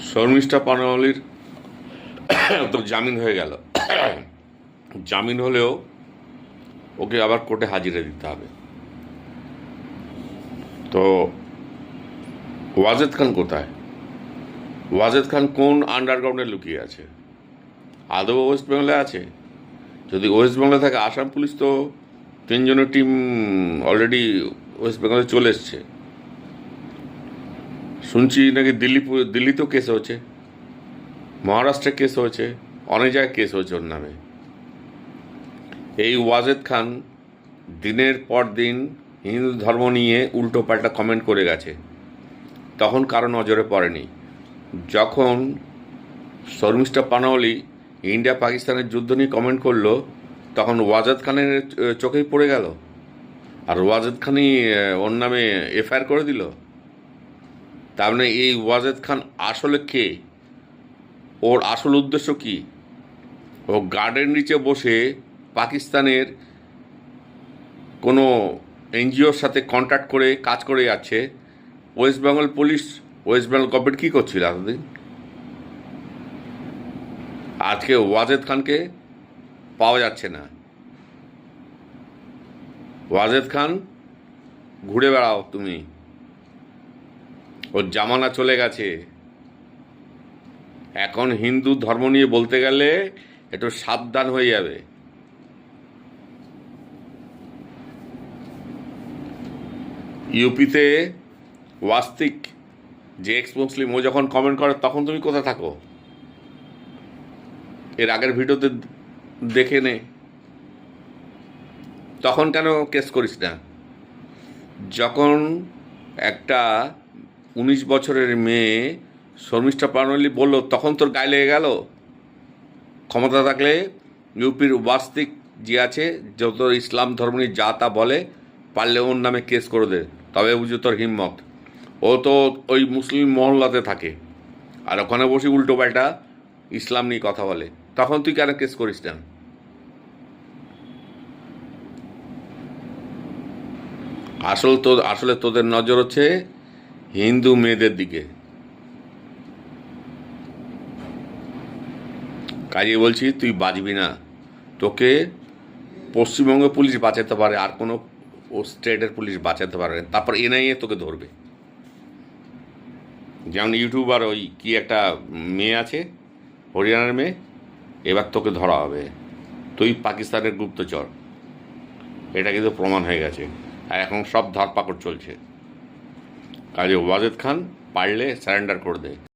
শর্মিষ্ঠা পানাওয়ালির তো জামিন হয়ে গেল। জামিন হলেও ওকে আবার কোর্টে হাজিরা দিতে হবে। তো ওয়াজেদ খান কোথায়? ওয়াজেদ খান কোন আন্ডারগ্রাউন্ডে লুকিয়ে আছে? আদৌ ওয়েস্ট বেঙ্গলে আছে? যদি ওয়েস্ট বেঙ্গলে থাকে, আসাম পুলিশ তো 3 জনের টিম অলরেডি ওয়েস্ট বেঙ্গলে চলে এসছে। শুনছি নাকি দিল্লিতেও কেস হয়েছে, মহারাষ্ট্রে কেস হয়েছে, অনেক জায়গায় কেস হয়েছে ওর নামে। এই ওয়াজেদ খান দিনের পর দিন হিন্দু ধর্ম নিয়ে উল্টো পাল্টা কমেন্ট করে গেছে, তখন কারো নজরে পড়েনি। যখন শর্মিষ্ঠা পানাওয়ালি ইন্ডিয়া পাকিস্তানের যুদ্ধ নিয়ে কমেন্ট করলো, তখন ওয়াজেদ খানের চোখেই পড়ে গেল, আর ওয়াজেদ খানই ওর নামে এফআইআর করে দিল। তার মানে এই ওয়াজেদ খান আসলে কে? ওর আসল উদ্দেশ্য কি? ও গার্ডের নিচে বসে পাকিস্তানের কোনো এনজিওর সাথে কন্ট্যাক্ট করে কাজ করে যাচ্ছে। West Bengal police, West Bengal government কী করছিল এতদিন? আজকে ওয়াজেদ খানকে পাওয়া যাচ্ছে না। ওয়াজেদ খান ঘুরে বেড়াও তুমি, ওর জামানা চলে গেছে। এখন হিন্দু ধর্ম নিয়ে বলতে গেলে একটু সাবধান হয়ে যাবে। ইউপিতে ওয়াস্তিক যে এক্স মুসলিম, ও যখন কমেন্ট করে তখন তুমি কোথায় থাকো? এর আগের ভিডিওতে দেখে নে, তখন কেন কেস করিস না? যখন একটা 19 বছরের মেয়ে শর্মিষ্ঠা পানাওয়ালি বলল, তখন তোর গায়ে লেগে গেল। ক্ষমতা থাকলে ইউপির ওয়াস্তিক যে আছে, যত ইসলাম ধর্ম নিয়ে যা তা বলে, পারলে ওর নামে কেস করে দে, তবে বুঝো তোর হিম্মত। ও তো ওই মুসলিম মহল্লাতে থাকে, আর ওখানে বসে উল্টো পাল্টা ইসলাম নিয়ে কথা বলে, তখন তুই কেন কেস করিস না? আসলে তোদের নজর হচ্ছে হিন্দু মেয়েদের দিকে। কাজে বলছি, তুই বাঁচবি না। তোকে পশ্চিমবঙ্গ পুলিশ বাঁচাতে পারে, আর কোনো স্টেটের পুলিশ বাঁচাতে পারে না। তারপর এনআইএ তোকে ধরবে। যেমন ইউটিউবার ওই কি একটা মেয়ে আছে, হরিয়ানার মেয়ে, এবার তোকে ধরা হবে, তুই পাকিস্তানের গুপ্তচর। এটা কিন্তু প্রমাণ হয়ে গেছে, আর এখন সব ধরপাকড় চলছে। কাজে ওয়াজেদ খান পারলে স্যারেন্ডার করে দে।